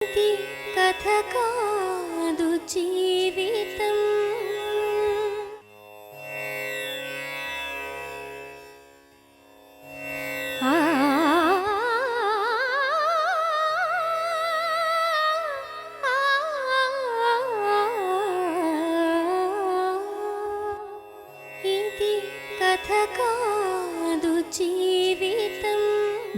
ఇది కథ కాదు జీవితం. ఆ ఇది కథ కాదు జీవితం.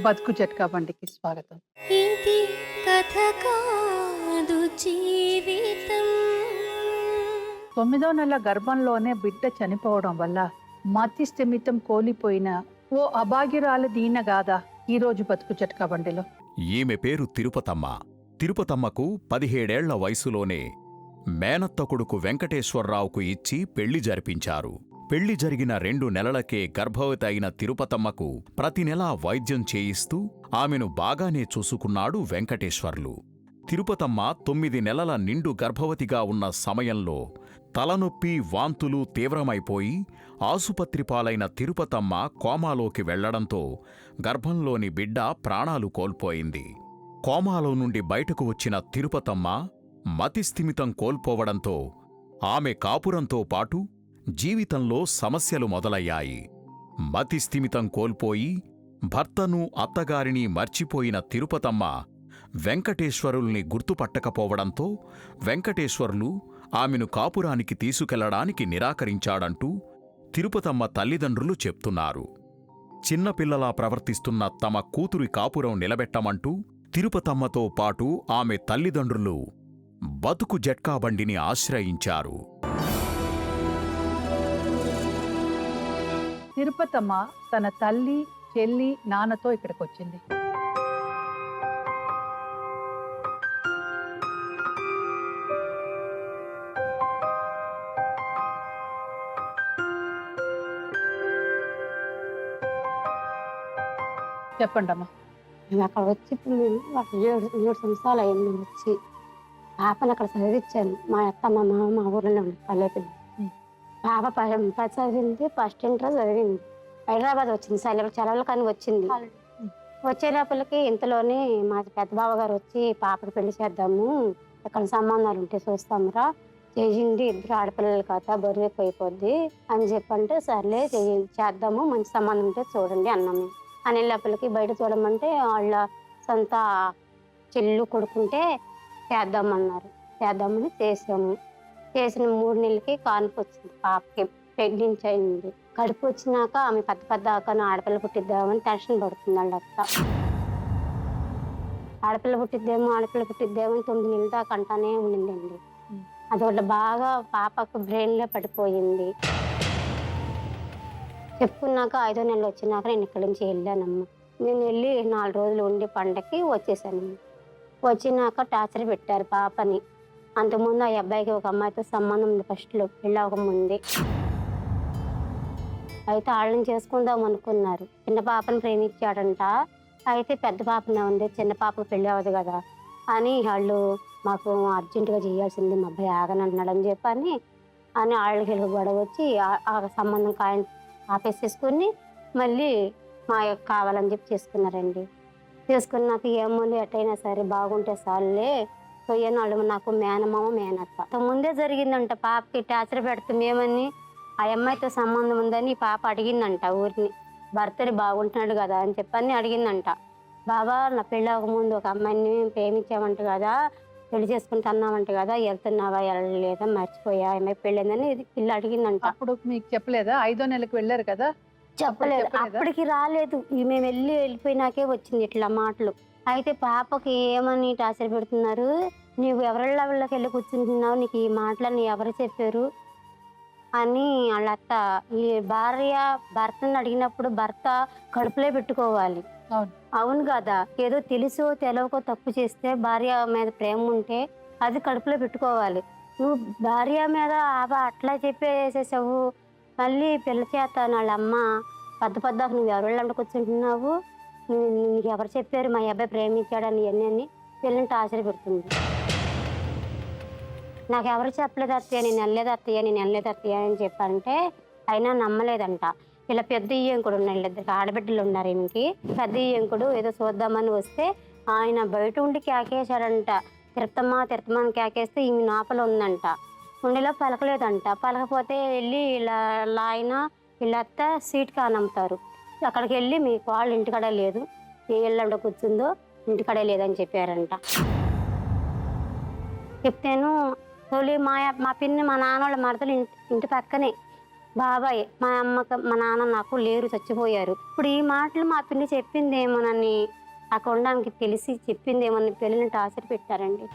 బతుకు జట్కా బండికి స్వాగతం. ఇది కథ కాదు జీవితం. 9వ నెల గర్భంలోనే బిడ్డ చనిపోవడం వల్ల మతి స్థిమితం కోల్పోయిన ఓ అభాగ్యురాలు దీనగాథ ఈ రోజు బతుకు జట్కా బండిలో. ఈమె పేరు తిరుపతమ్మ. తిరుపతమ్మకు 17 వయసులోనే మేనత్త కొడుకు వెంకటేశ్వరరావుకు ఇచ్చి పెళ్లి జరిపించారు. పెళ్లి జరిగిన 2 నెలలకే గర్భవతి అయిన తిరుపతమ్మకు ప్రతి నెలా వైద్యం చేయిస్తూ ఆమెను బాగానే చూసుకున్నాడు వెంకటేశ్వర్లు. తిరుపతమ్మ 9 నెలల నిండు గర్భవతిగా ఉన్న సమయంలో తలనొప్పి, వాంతులు తీవ్రమైపోయి ఆసుపత్రి పాలైన తిరుపతమ్మ కోమాలోకి వెళ్లడంతో గర్భంలోని బిడ్డ ప్రాణాలు కోల్పోయింది. కోమాలో నుండి బయటకు వచ్చిన తిరుపతమ్మ మతిస్థిమితం కోల్పోవడంతో ఆమె కాపురంతో పాటు జీవితంలో సమస్యలు మొదలయ్యాయి. మతిస్థిమితం కోల్పోయి భర్తను, అత్తగారిని మర్చిపోయిన తిరుపతమ్మ వెంకటేశ్వరుల్ని గుర్తుపట్టకపోవడంతో వెంకటేశ్వర్లు ఆమెను కాపురానికి తీసుకెళ్లడానికి నిరాకరించాడంటూ తిరుపతమ్మ తల్లిదండ్రులు చెప్తున్నారు. చిన్నపిల్లలా ప్రవర్తిస్తున్న తమ కూతురి కాపురం నిలబెట్టమంటూ తిరుపతమ్మతో పాటు ఆమె తల్లిదండ్రులు బతుకు జట్కా బండిని ఆశ్రయించారు. తిరుపతమ్మ తన తల్లి, చెల్లి, నాన్నతో ఇక్కడికి వచ్చింది. చెప్పండమ్మా. మేము అక్కడ వచ్చి ఇప్పుడు మేము ఒక 7 సంవత్సరాలు అయింది మేము వచ్చి. పాపను అక్కడ చదివించాను. మా అత్త మా మామ మా ఊర్లోనే ఉంది పల్లెపిల్లి. పాప చదివింది, ఫస్ట్ ఇంటర్ చదివింది. హైదరాబాద్ వచ్చింది, సెలవులు కానీ వచ్చింది. వచ్చే లోపలికి ఇంతలోనే మా పెద్ద బావ గారు వచ్చి పాపకు పెళ్లి చేద్దాము, ఎక్కడ సంబంధాలు ఉంటే చూస్తామురా, చేయండి, 2 ఆడపిల్లలు కదా బరువు ఎక్కువ అయిపోద్ది అని చెప్పంటే సర్లే చేద్దాము, మంచి సంబంధం ఉంటే చూడండి అన్నాము. అనే లోపలికి బయట చూడమంటే వాళ్ళ సొంత చెల్లు కొడుకుంటే చేద్దామన్నారు. చేద్దామని చేసాము. చేసిన 3 నెలలకి కాన్పు వచ్చింది. పాపకి ప్రెగ్నెన్సీ అయింది. కడుపు వచ్చినాక ఆమె పెద్ద ఆడపిల్ల పుట్టిద్దామని టెన్షన్ పడుతుంది వాళ్ళ అత్త. ఆడపిల్ల పుట్టిద్దేమో 9 నెలల దాకా అంటానే ఉండిందండి. అదొకటి బాగా పాపకు బ్రెయిన్లో పడిపోయింది. చెప్పుకున్నాక 5వ నెల వచ్చినాక నేను ఇక్కడి నుంచి వెళ్ళానమ్మా. నేను వెళ్ళి 4 రోజులు ఉండి పండగకి వచ్చేసాను. వచ్చినాక టార్చర్ పెట్టారు పాపని. అంతకుముందు ఆ అబ్బాయికి ఒక అమ్మాయితో సంబంధం ఉంది, ఫస్ట్లో పెళ్ళి అవ్వకముందే. అయితే వాళ్ళని చేసుకుందాం అనుకున్నారు. చిన్న పాపను ప్రేమించాడంట. అయితే పెద్ద పాపనే ఉంది, చిన్న పాపకు పెళ్ళి అవ్వదు కదా అని వాళ్ళు మాకు అర్జెంటుగా చేయాల్సింది, మా అబ్బాయి ఆగనంటున్నాడని చెప్పని వాళ్ళకి గొడవ వచ్చి ఆ సంబంధం ఆపేసేసుకుని మళ్ళీ మా యొక్క కావాలని చెప్పి చేసుకున్నారండి. చేసుకున్నాక ఏమోలే ఎట్టయినా సరే బాగుంటే సార్లే పోయాను. వాళ్ళు నాకు మేనమామ మేనత్త. ముందే జరిగిందంట. పాపకి టార్చర్ పెడుతుంది ఏమని, ఆ అమ్మాయితో సంబంధం ఉందని పాప అడిగిందంట ఊరిని. భర్తని బాగుంటున్నాడు కదా అని చెప్పని అడిగిందంట. బాబా నా పెళ్ళి అవ్వకముందు ఒక అమ్మాయిని ప్రేమించామంట కదా, పెళ్లి చేసుకుంటున్నామంట కదా, వెళ్తున్నావా వెళ్ళలేదా, మర్చిపోయా, అమ్మాయి పెళ్ళిందని పిల్ల అడిగిందంట. అప్పుడు మీకు చెప్పలేదా? 5వ నెలకు వెళ్ళారు కదా? చెప్పలేదు. అప్పటికి రాలేదు. మేము వెళ్ళిపోయినాకే వచ్చింది ఇట్లా మాటలు. అయితే పాపకి ఏమని టార్చర్ పెడుతున్నారు, నీవు ఎవరిళ్ళకి వెళ్ళి కూర్చుంటున్నావు, నీకు ఈ మాటలని ఎవరు చెప్పారు అని వాళ్ళ అత్త. ఈ భార్య భర్తను అడిగినప్పుడు భర్త కడుపులో పెట్టుకోవాలి. అవును కదా, ఏదో తెలుసో తెలవకో తప్పు చేస్తే భార్య మీద ప్రేమ ఉంటే అది కడుపులో పెట్టుకోవాలి. నువ్వు భార్య మీద అట్లా చెప్పేసేసావు. మళ్ళీ పిల్ల చేత వాళ్ళ అమ్మ పెద్ద నువ్వు ఎవరిళ్ళంటే కూర్చుంటున్నావు, నీకు ఎవరు చెప్పారు మా అబ్బాయి ప్రేమించాడని ఇవన్నీ పిల్లని టార్చర్ పెడుతుంది. నాకు ఎవరు చెప్పలేదు అత్తయ్య, నేను వెళ్ళలేదు అత్తయ్య అని చెప్పంటే అయినా నమ్మలేదంట. ఇలా పెద్ద ఈయంకుడు ఉన్నాడు, 2 ఆడబిడ్డలు ఉన్నారు ఈమెకి. పెద్ద ఈయంకుడు ఏదో చూద్దామని వస్తే ఆయన బయట ఉండి కేకేశాడంట, తిరుత్తమ్మ తిరుత్తమ్మ అని కేకేస్తే ఈమె లోపల ఉందంట. ఉండిలో పలకలేదంట. పలకపోతే వెళ్ళి ఇలా ఆయన వీళ్ళత్త సీట్ కానమ్ముతారు, అక్కడికి వెళ్ళి మీ వాళ్ళు ఇంటికాడ లేదు, ఏ ఇళ్ళంలో కూర్చుందో ఇంటికాడ లేదని చెప్పారంట. చెప్తేను తొలి మా పిన్ని మా నాన్న వాళ్ళ మరదలు ఇంటి పక్కనే బాబాయ్, మా అమ్మకి మా నాన్న నాకు లేరు, చచ్చిపోయారు. ఇప్పుడు ఈ మాటలు మా పిన్ని చెప్పిందేమోనని ఆ కొండానికి తెలిసి చెప్పిందేమని పిల్లల్ని టార్చర్ పెట్టారండి.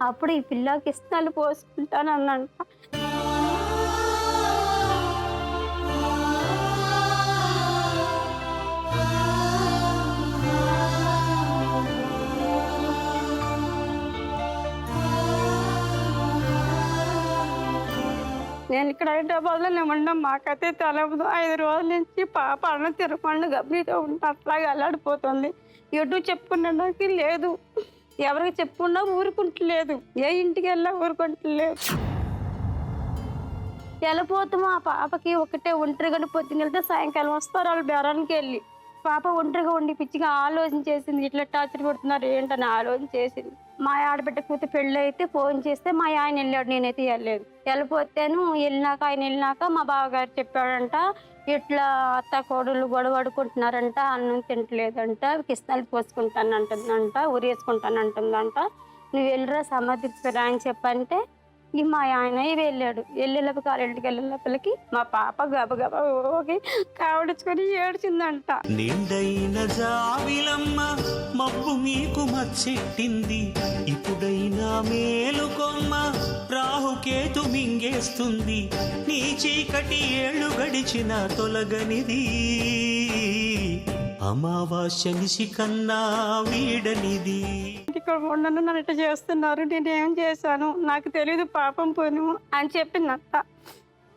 అప్పుడు ఈ పిల్లకి ఇస్తాలు పోసుకుంటానన్నంట. నేను ఇక్కడ హైదరాబాద్లో ఉన్నాం, మాకైతే తెలవదు. 5 రోజుల నుంచి పాప అన్న తిరగకుండా గబ్బితో ఉంటే అట్లాగే అల్లాడిపోతుంది. ఎటు చెప్పుకునడానికి లేదు, ఎవరికి చెప్పుకున్నా ఊరుకుంటలేదు, ఏ ఇంటికి వెళ్ళా ఊరుకుంటలేదు. వెళ్ళిపోతాము ఆ పాపకి ఒకటే ఒంటరిగా పొద్దున్న వెళ్తే సాయంకాలం వస్తారు వాళ్ళు బేరానికి వెళ్ళి. పాప ఒంటరిగా ఉండి పిచ్చిగా ఆలోచన చేసింది, ఇట్లా టార్చర్ పెడుతున్నారు ఏంటని ఆలోచన చేసింది. మా ఆడబిడ్డ కూతురు పెళ్ళి అయితే ఫోన్ చేస్తే మా ఆయన వెళ్ళాడు, నేనైతే వెళ్ళలేదు. వెళ్ళిపోతేను ఆయన వెళ్ళినాక మా బావగారు చెప్పాడంట, ఇట్లా అత్త కోడలు గొడవ పడుకుంటున్నారంట, అన్నం తింటలేదంట, కిస్తలు పోసుకుంటానంటుందంట, ఉరేసుకుంటానంటుందంట, నువ్వు వెళ్ళిరా సమర్థించుకురా అని చెప్పంటే మా ఆయన వెళ్ళాడు. వెళ్ళేలోపు కాలింటికి వెళ్ళేలోపలికి మా పాప గబగబా ఓగి కావడించుకొని ఏడ్చిందంట. నిండైన జావిలమ్మ మబ్బు మీకు మచ్చెట్టింది, ఇప్పుడైనా మేలుకొమ్మ రాహుకేతు మింగేస్తుంది, నీ చీకటి ఏళ్ళు గడిచిన తొలగనిది, అమావాస్య నిశి కన్నా వీడనిది. ఇక్కడ ఉండను, నన్ను ఇట్లా చేస్తున్నారు, నేనేం చేశాను నాకు తెలీదు, పాపం పోను అని చెప్పిందంట.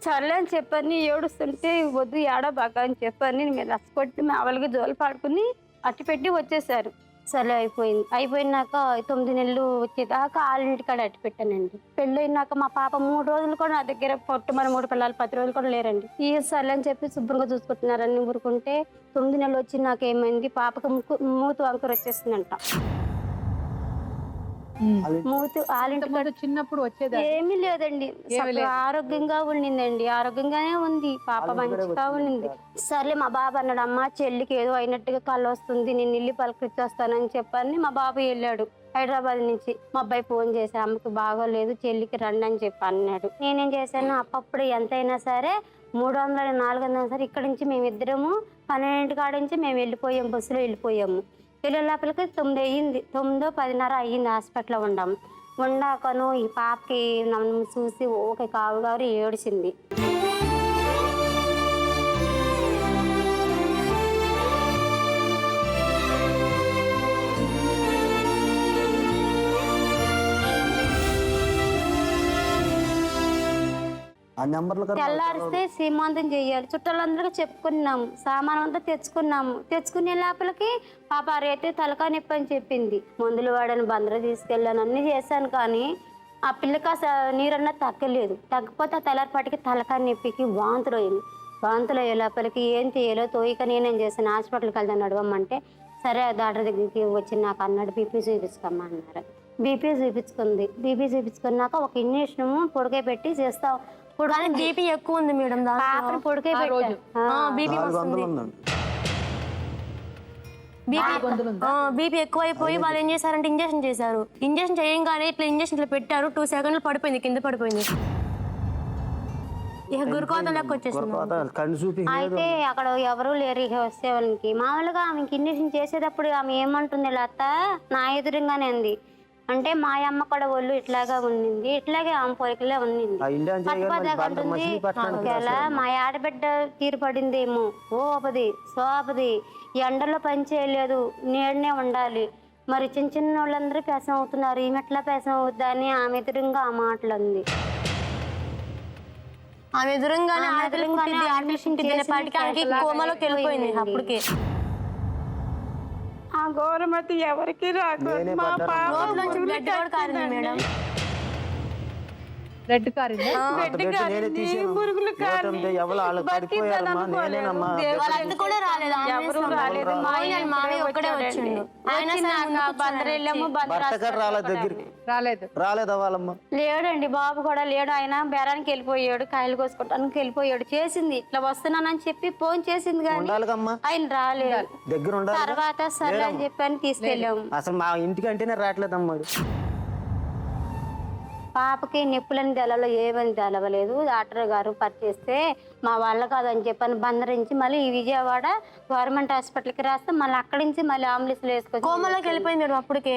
సర్లే అని చెప్పని ఏడుస్తుంటే వద్దు ఏడా బాగా అని చెప్పని మీరు రసకొట్టి మామూలుగా జోలు పాడుకుని అట్టి పెట్టి వచ్చేసారు. సరే అయిపోయినాక 9 నెలలు వచ్చేదాకా వాళ్ళింటికాడ అట్టి పెట్టానండి. పెళ్ళి అయినాక మా పాప 3 రోజులు కూడా నా దగ్గర పొట్టు మన 3 పిల్లలు 10 రోజులు కూడా లేరండి. ఈ సర్లే అని చెప్పి శుభ్రంగా చూసుకుంటున్నారని ఊరుకుంటే 9 నెలలు వచ్చి నాకేమైంది, పాపకు మూతి వంకర వచ్చేసిందంట. మూతి వాళ్ళింటి చిన్నప్పుడు వచ్చేది ఏమీ లేదండి, ఆరోగ్యంగా ఉండిందండి, ఆరోగ్యంగానే ఉంది పాప, మంచిగా ఉండింది. సర్లే మా బాబు అన్నాడు, అమ్మ చెల్లికి ఏదో అయినట్టుగా కళ్ళు వస్తుంది, నేను ఇల్లు పలకరిచ్చేస్తానని చెప్పని మా బాబు వెళ్ళాడు హైదరాబాద్ నుంచి. మా అబ్బాయి ఫోన్ చేశాను, అమ్మకి బాగోలేదు చెల్లికి రండి అని చెప్పి అన్నాడు. నేనేం చేశాను, అప్పుడు ఎంతైనా సరే 300 400 సరే ఇక్కడి నుంచి మేమిద్దరము 12 కాడ నుంచి మేము వెళ్ళిపోయాము, బస్సులో వెళ్ళిపోయాము. పిల్లల లోపలికి 9 అయ్యింది, 9 10:30 అయ్యింది హాస్పిటల్లో ఉండాకను ఈ పాపకి నన్ను చూసి ఓకే కావుగారు ఏడిచింది. తెల్లారిస్తే సీమంతం చెయ్యాలి, చుట్టాలందరికీ చెప్పుకున్నాము, సామాన్ అంతా తెచ్చుకునే లోపలికి పాప రేతే తలకాయ నొప్పి అని చెప్పింది. మందులు వాడని బందర తీసుకెళ్ళాను, అన్నీ చేశాను, కానీ ఆ పిల్లకి నీరన్నా తగ్గలేదు. తగ్గపోతే తెల్లారిపాటికి తలకాయ నొప్పికి వాంతులు అయ్యే లోపలికి ఏం చేయాలో తోయిక నేనేం చేశాను, హాస్పిటల్కి వెళ్దాను నడవమ్మంటే సరే డాక్టర్ దగ్గరికి వచ్చి నాకు అన్నాడు బీపీ చూపించుకోమ్మా అన్నారు. బీపీ చూపించుకున్నాక ఒక ఇంజక్షన్ పొడికే పెట్టి చేస్తావు. బీపీ ఎక్కువ ఉంది మేడం, పొడికే బీపీ ఎక్కువ అయిపోయి వాళ్ళు ఏం చేశారంటే ఇంజక్షన్ చేశారు. ఇంజక్షన్ చేయంగానే ఇట్లా ఇంజక్షన్ ఇట్లా పెట్టారు, 2 సెకండ్లు పడిపోయింది, కింద పడిపోయింది. ఇక గురుకోతం లెక్క వచ్చేసింది. అయితే అక్కడ ఎవరు లేరు ఇక వచ్చేవాళ్ళకి. మామూలుగా ఆమెకి ఇంజక్షన్ చేసేటప్పుడు ఆమె ఏమంటుంది, లత నా ఎదురుగానే ఉంది అంటే మా అమ్మ కూడా ఒళ్ళు ఇట్లాగా ఉండింది, ఇట్లాగే ఆమె పొలికలే ఉండింది. ఒకవేళ మా ఆడబిడ్డ తీరుపడిందేమో సోపది ఎండలో పని చేయలేదు, నీడనే ఉండాలి, మరి చిన్న వాళ్ళందరూ పేసం అవుతున్నారు, ఈమె ఎట్లా పేసం అవుద్దా అని ఆమె ఎదురుగా ఆ మాటలు ఉంది. ఆమె ఎదురుగానే కోమలోకి వెళ్ళిపోయింది. అప్పటికే ఆ గౌరమతి ఎవరికి రాదు, మా పాప రెడ్ కార్ అంత పెట్టి నేనే తీసాను ఏంటంటే ఎవరు వాళ్ళు పడిపోయారమ్మా నేనేనమ్మా వాళ్ళంతా కూడా రాలేదు మామయ్య ఒక్కడే వచ్చిండు ఆయన భర్త రాలేదు దగ్గరికి రాలేదా వాళ్ళమ్మ లేడండి బాబు కూడా లేడు. ఆయన బేరానికి వెళ్ళిపోయాడు, కాయలు కోసుకోవడానికి వెళ్ళిపోయాడు. చేసింది ఇట్లా వస్తున్నానని చెప్పి ఫోన్ చేసింది కానీ ఉండాలిగమ్మా ఆయన రాలేదు. దగ్గర ఉండాలి తర్వాత సరే అని చెప్పని తీసుకెళ్ళాము. అసలు మా ఇంటికి అంటేనే రావట్లేదమ్మా పాపకి నొప్పులని తెలలో ఏమని తెలవలేదు. డాక్టర్ గారు పరిచేస్తే మా వల్ల కాదని చెప్పని బందరించి మళ్ళీ ఈ విజయవాడ గవర్నమెంట్ హాస్పిటల్కి రాస్తే మళ్ళీ అక్కడి నుంచి మళ్ళీ అంబులెన్స్లో వేసుకొని కోమలోకి వెళ్ళిపోయింది మేడం అప్పటికే.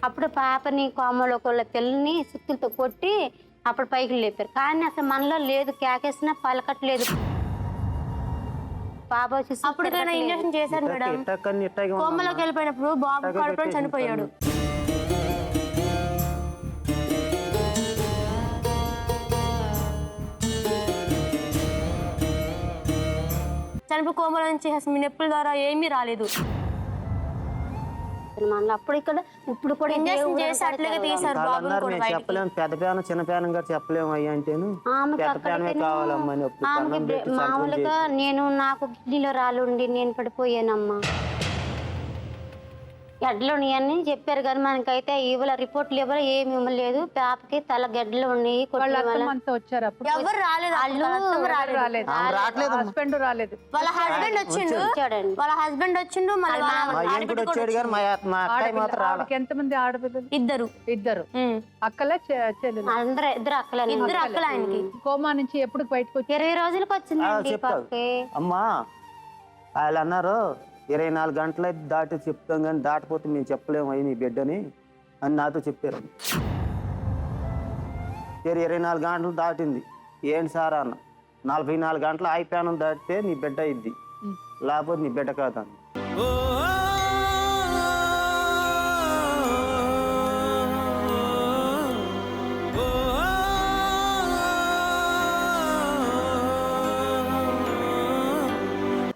అప్పుడు పాపని కోమలో కొల్ల పిల్లని సుత్తులతో కొట్టి అప్పుడు పైకి లేపారు. కానీ అసలు మనలో లేదు, కేకేసినా పలకట్లేదు. పాప వచ్చి అప్పటికైనా ఇంజక్షన్ చేశారు మేడం. కోమలోకి వెళ్ళిపోయినప్పుడు బాబు కడుపులో చనిపోయాడు. చనిపోయి కోమల నుంచి అసలు నొప్పుల ద్వారా ఏమీ రాలేదు. అప్పుడు ఇక్కడ ఇప్పుడు కూడా ఇంజక్షన్ చేసి అట్లాగే తీశారు బాబు. చెప్పలేము, పెద్ద పేనం చిన్న పేనం గారు చెప్పలేము అయ్యా అంటేను పెద్ద పేనమే కావాలమ్మా. మామూలుగా నాకు కిడ్నీలో రాళ్ళుండి నేను పడిపోయానమ్మా. గడ్డలు ఉన్నాయని చెప్పారు కానీ మనకైతే ఇవాళ రిపోర్ట్లు ఇవ్వాలి ఏమి ఇవ్వలేదు. పాపకి తల గడ్డలు ఉన్నాయి. వచ్చారు ఎవరు రాలేదు. హస్బెండ్ రాలేదు. వాళ్ళ హస్బెండ్ వచ్చిండు. వాళ్ళ హస్బెండ్ వచ్చిండు. ఎంతమంది ఆడపిల్లలు? ఇద్దరు అక్కలే చెల్లెలు? ఇద్దరు అక్కలు ఆయనకి. కోమా నుంచి ఎప్పుడు బయటకు వచ్చి 20 రోజులకు వచ్చింది పాపకి. అమ్మా వాళ్ళు అన్నారు 24 గంటల దాటి చెప్తాం కానీ దాటిపోతే మేము చెప్పలేము అయ్యి నీ బిడ్డని అని నాతో చెప్పారు. 24 గంటలు దాటింది ఏంటి సార్ అన్న. 44 గంటలు అయిపోయాను దాటితే నీ బిడ్డ అయింది, లేకపోతే నీ బిడ్డ కాదని.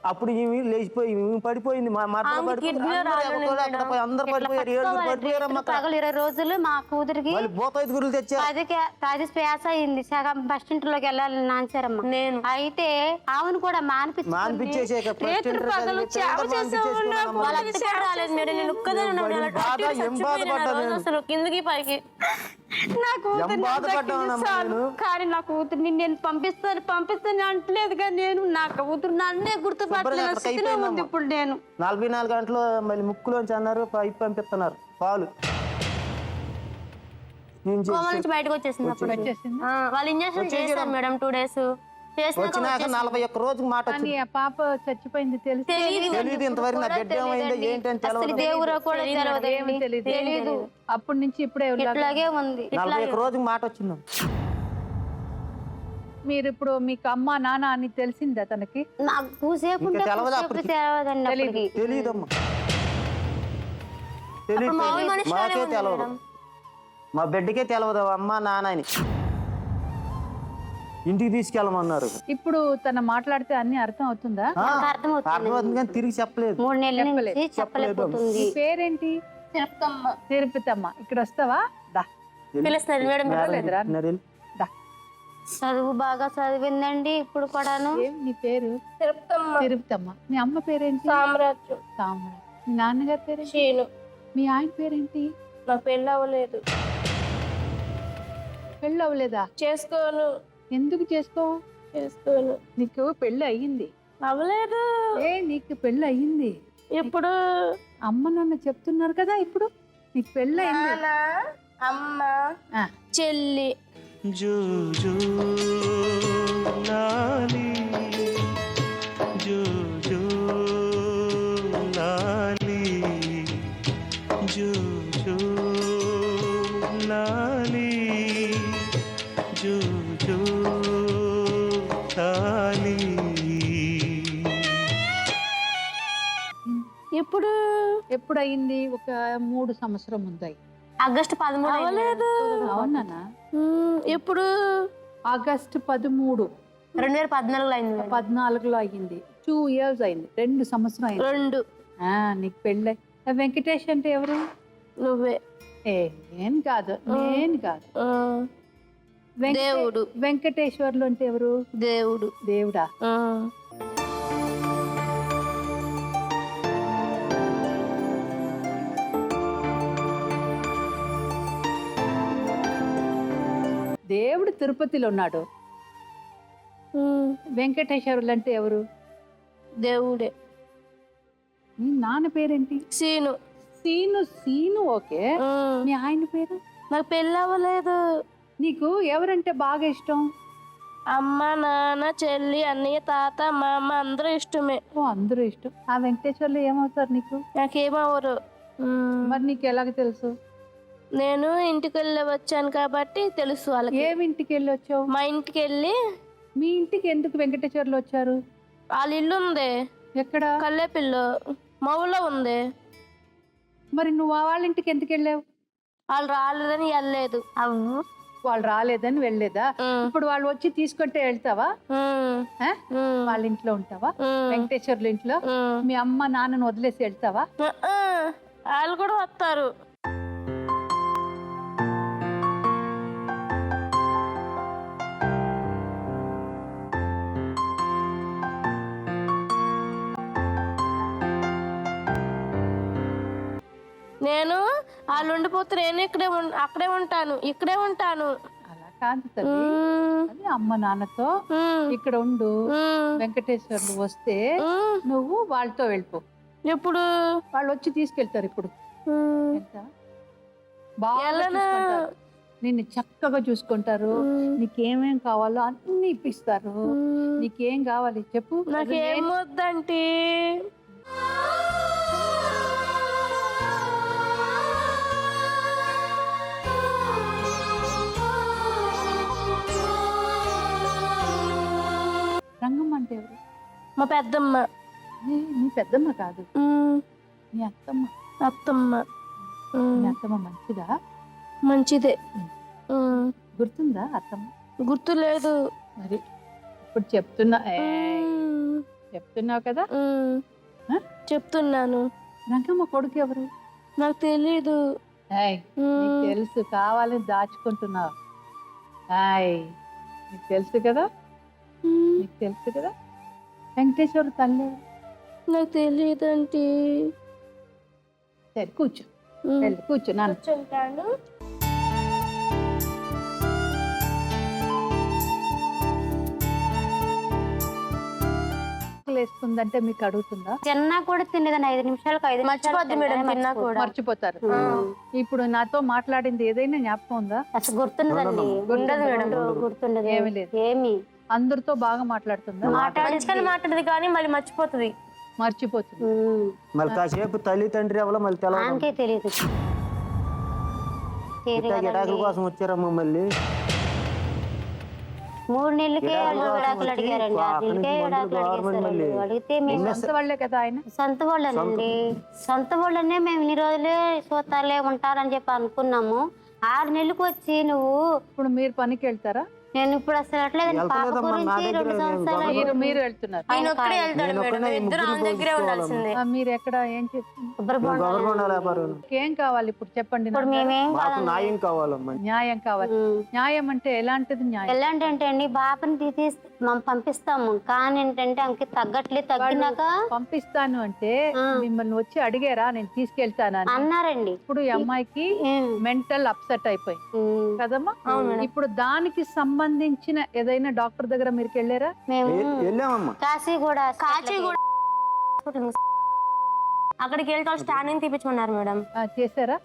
అప్పుడు ఈమె లేచిపోయి పడిపోయింది. మా అందరు పడిపోయారు. పగలు 20 రోజులు మా కూతురికి బోతైదుగురులు తెచ్చారు. అది శ్వాస అయింది. సగం ఫస్ట్ ఇంట్లోకి వెళ్ళాలి నాంచారమ్మ. నేను అయితే ఆమెను కూడా మానిపించేసే కిందకి పైకి కానీ నా కూతుర్ని నేను పంపిస్తాను అంటలేదు కానీ నేను నా కూతురు నన్నే గుర్తుపట్టలేదు ఇప్పుడు. నేను 44 గంటలు మళ్ళీ ముక్కులోంచి అన్నారు పైపు పంపిస్తున్నారు పాలు. బయటకు వచ్చేసింది. వాళ్ళు ఇంజక్షన్ చేశారు మేడం 2 days. వచ్చినాక 41 రోజుకి మాట వచ్చింది. పాప చచ్చిపోయింది తెలియదు ఇంతవరకు. నా బిడ్డ ఏమైందో ఏంటని తెలియదు. అప్పటి నుంచి ఇప్పుడే ఇట్లాగే ఉంది. 41 రోజుకి మాట వచ్చింది. మీరు ఇప్పుడు మీకు అమ్మ నాన్న అని తెలిసిందా తనకి? నాకు తెలియదమ్మా. మాకే తెలవదు, మా బిడ్డకే తెలవదు అమ్మ నాన్న అని. ఇంటికి తీసుకెళ్ళమన్నారు. ఇప్పుడు తన మాట్లాడితే అన్ని అర్థం అవుతుందా? అర్థమవుతుంది కానీ తిరిగి చెప్పలేదు. 3 నెలల నుంచి చెప్పలేకపోతుంది. పేరేంటి? తిరుపతమ్మ. ఇక్కడ వస్తావా? పిలుస్తారు మేడం. చదువు బాగా చదివిందండి ఇప్పుడు కూడాను. నీ పేరు? తిరుపతమ్మ. మీ అమ్మ పేరేంటి? సామ్రాజ్యం. మీ నాన్నగారి పేరు? శీను. మీ ఆయన పేరేంటి? నా పెళ్ళి అవ్వలేదు. పెళ్ళి అవ్వలేదా? చేసుకోను. ఎందుకు చేసుకోను? నీకు పెళ్ళి అయ్యింది. అవ్వలేదు. నీకు పెళ్ళి అయ్యింది. ఇప్పుడు అమ్మ నాన్న చెప్తున్నారు కదా. ఇప్పుడు నీకు పెళ్ళి అయింది. అమ్మ చెల్లి. జో జో లాలి జో జో లాలి జో జో లాలి జో జో లాలి. ఎప్పుడు అయింది? ఒక 3 సంవత్సరం ముందు. ఆగస్టు 13. అవ్వలేదు. అవునా? ఎప్పుడు? ఆగస్టు 13 2014లో అయింది. 14లో అయ్యింది. 2 years అయింది. 2 సంవత్సరం అయింది. 2. నీకు పెళ్ళి. వెంకటేష్ అంటే ఎవరు? నువ్వే. నేను కాదు, నేను కాదు. ఆ, దేవుడు. వెంకటేశ్వర్లు అంటే ఎవరు? దేవుడు. దేవుడా? ఆ, దేవుడు తిరుపతిలో ఉన్నాడు. ఉమ్, వెంకటేశ్వర్లు అంటే ఎవరు? దేవుడే. మీ నాన్న పేరేంటి? సీను. సీను. సీను ఓకే. ఉమ్, మీ ఆయన పేరు? నాకు పెళ్ళి అవ్వలేదు. నీకు ఎవరంటే బాగా ఇష్టం? అమ్మ, నాన్న, చెల్లి, అన్నయ్య, తాత, మా అమ్మ అందరూ ఇష్టమే. ఓ, అందరూ ఇష్టం. ఆ వెంకటేశ్వర్లు ఏమవుతారు నీకు? నాకేమవరు. మరి నీకు ఎలాగ తెలుసు? నేను ఇంటికి వెళ్ళి వచ్చాను కాబట్టి తెలుసు వాళ్ళకి. ఏమింటికి వెళ్ళి వచ్చావు? మా ఇంటికి వెళ్ళి మీ ఇంటికి ఎందుకు వెంకటేశ్వర్లు వచ్చారు? వాళ్ళ ఇల్లు ఉంది ఎక్కడ? కల్లేపిల్లు, మా ఊళ్ళో ఉంది. మరి నువ్వు వాళ్ళ ఇంటికి ఎందుకు వెళ్ళావు? వాళ్ళు రాలేదని వెళ్ళలేదు. వాళ్ళు రాలేదని వెళ్ళలేదా? ఇప్పుడు వాళ్ళు వచ్చి తీసుకుంటే వెళ్తావా? ఆ? వాళ్ళ ఇంట్లో ఉంటావా? వెంకటేశ్వర్ల ఇంట్లో మీ అమ్మ నాన్నను వదిలేసి వెళ్తావా? వాళ్ళు కూడా వస్తారు. నేను వాళ్ళు ఉండిపోతే నేను అక్కడే ఉంటాను, ఇక్కడే ఉంటాను. అలా కాదు తల్లి. అది అమ్మ నాన్నతో ఇక్కడ ఉండు. వెంకటేశ్వర్లు వస్తే నువ్వు వాళ్ళతో వెళ్ళిపో. ఇప్పుడు వాళ్ళు వచ్చి తీసుకెళ్తారు. ఇప్పుడు వెళ్తావా? బాగా వెళ్ళను. చూసుకుంటారు. నిన్ను చక్కగా చూసుకుంటారు. నీకేమేం కావాలో అన్ని ఇప్పిస్తారు. నీకేం కావాలి చెప్పు? నాకేం వద్దంటే రంగమ్మ అంటే ఎవరు? మా పెద్దమ్మ. నీ పెద్దమ్మ కాదు, నీ అత్తమ్మ. అత్తమ్మ. నీ అత్తమ్మ మంచిదా? మంచిదే. గుర్తుందా అత్తమ్మ? గుర్తు లేదు. మరి ఇప్పుడు చెప్తున్నావు కదా. చెప్తున్నాను. రంగమ్మ కొడుకు ఎవరు? నాకు తెలీదు. నీకు తెలుసు, కావాలని దాచుకుంటున్నావు. నీకు తెలుసు కదా, నీకు తెలుసు కదా. వెంకటేశ్వర తల్లి నాకు తెలియదంటే. సరే కూర్చో, వెళ్ళి కూర్చో. నాన్న కూర్చుంటాను. వేస్తుందంటే మీకు అడుగుతుందా? తిన్నా కూడా తినేదాన్ని 5 నిమిషాలకు 5 మర్చిపోద్ది మేడం తిన్నా కూడా. మర్చిపోతారు. ఇప్పుడు నాతో మాట్లాడింది ఏదైనా జ్ఞాపకం ఉందా? అసలు గుర్తుండదండి. ఉండదు మేడం. గుర్తుండదు. ఏమీ లేదు. ఏమి అందరితో బాగా మాట్లాడుతుందా? మంచిగా మాట్లాడదు కానీ మళ్ళీ మర్చిపోతుంది. మర్చిపోతుంది. మళ్ళీ కాసేపు తల్లి తండ్రి ఎవరో మళ్ళీ తెలవదు. ఆమెకే తెలియదు. గిటాకుల కోసం వచ్చారమ్మ. మళ్ళీ 3 నెలలకే విడాకులు అడిగారండి. 6 నెలలకే విడాకులు అడిగేసారండి. అడిగితే మేము సొంత వాళ్ళే కదా ఆయన. సొంత వాళ్ళనండి. సొంత వాళ్ళనే మేము ఇన్ని రోజులే చూస్తారులే ఉంటారని చెప్పి అనుకున్నాము. 6 నెలలకు వచ్చి నువ్వు ఇప్పుడు మీరు పనికి వెళ్తారా? నేను ఇప్పుడు అసలు అట్లేదండి. పాప గురించి 2 సంవత్సరాలు మీరు వెళ్తున్నారు. ఆయన ఒక్కడే వెళ్తాడు మేడం. ఇద్దరు ఆయన దగ్గరే ఉండాల్సిందే. మీరు ఎక్కడ ఏం చేస్తున్నారు? కొబ్బరి బొండాలు. గవర్నమెంట్ వ్యాపారం. ఏం కావాలి ఇప్పుడు చెప్పండి. ఇప్పుడు మేమేం మాకు న్యాయం కావాలమ్మా. న్యాయం కావాలి. న్యాయం అంటే ఎలాంటిది న్యాయం? ఎలాంటి అండి, బాపని తీసి మనం పంపిస్తాము. కానీ ఏంటంటే ఆమెకి తగ్గట్లేదు. తగ్గినాక పంపిస్తాను అంటే మిమ్మల్ని వచ్చి అడిగారా నేను తీసుకెళ్తానని? అన్నారండి. ఇప్పుడు ఈ అమ్మాయికి మెంటల్ అప్సెట్ అయిపోయి కదమ్మా. ఇప్పుడు దానికి సంబంధించిన ఏదైనా డాక్టర్ దగ్గర మీరు వెళ్ళారా? మేము వెళ్ళామమ్మా. కాశీగూడ అక్కడికి వెళ్తే స్టాండింగ్ తీపించుకున్నారు మేడం. చేశారా?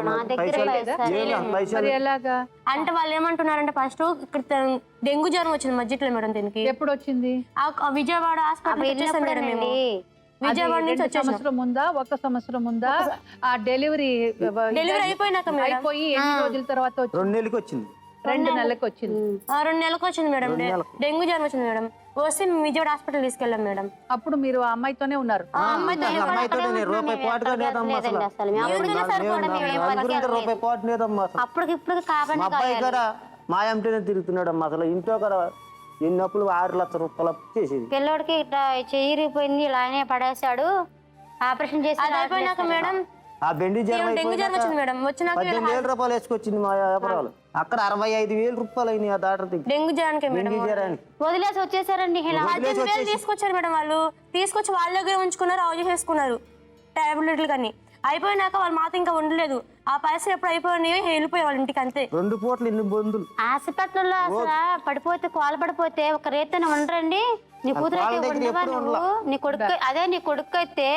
మా దగ్గర మరి ఎలాగా అంటే వాళ్ళు ఏమంటున్నారంటే ఫస్ట్ ఇక్కడ డెంగ్యూ జ్వరం వచ్చింది మధ్యలో మేడం. దీనికి ఎప్పుడు వచ్చింది? విజయవాడ హాస్పిటల్ వచ్చేసాం మేడం మేము. విజయవాడ నుంచి సంవత్సరం ముందా, 1 సంవత్సరం ముందా? ఆ డెలివరీ అయిపోయినాక అయిపోయి ఎన్ని రోజుల తర్వాత వచ్చింది? 2 నెలలకు వచ్చింది. 2 నెలలకు వచ్చింది. 2 నెలలకు వచ్చింది మేడం. డెంగ్యూ జ్వరం వచ్చింది మేడం. వస్తే మేము విజయవాడ హాస్పిటల్ తీసుకెళ్ళాం మేడం. అప్పుడు మీరు ఆ అమ్మాయితోనే ఉన్నారు? రూపాయి పాటుగా లేదమ్మా అసలు. రూపాయి పాటు లేదమ్మా అసలు. అప్పటికిప్పుడు మా కాబట్టి అబ్బాయి కూడా మా ఎంటనే తిరుగుతున్నాడు అమ్మా. అసలు ఇంట్లో కూడా ఎన్ని అప్పులు 6 లక్షల రూపాయలు అప్పు చేసేది. పిల్లోడికి ఇట్లా చెయ్యిరిపోయింది, ఇలా ఆయనే పడేశాడు. ఆపరేషన్ చేసి అది అయిపోయినాక మేడం ఆ బెండి జ్వరం డెంగ్యూ జ్వరం వచ్చింది మేడం. వచ్చినాక 18,000 రూపాయలు వేసుకొచ్చింది మా వ్యాపారాలు. అక్కడ 65,000 రూపాయలు అయినాయి ఆ డాక్టర్ దగ్గర డెంగ్యూ జ్వరానికి మేడం. బెండి జ్వరానికి. వదిలేసి వచ్చేసారండి ఇలా. 18,000 తీసుకొచ్చారు మేడం. వాళ్ళు తీసుకొచ్చి వాళ్ళ దగ్గర ఉంచుకున్నారు, ఆవు చేసుకున్నారు టాబ్లెట్లు కానీ. అయిపోయినాక వాళ్ళు మాతో ఇంకా ఉండలేదు. ఆ పరిస్థితి ఎప్పుడు అయిపోయినాయో వెళ్ళిపోయారు వాళ్ళ ఇంటికి అంతే. 2 పూటలు ఇన్ని బంధులు. హాస్పిటల్లో అసలు పడిపోతే కాలు పడిపోతే ఒక రేతన ఉండరండి. నీ కూతురు అయితే ఉండవా నువ్వు? నీ కొడుకు అదే నీ కొడుకు అయితే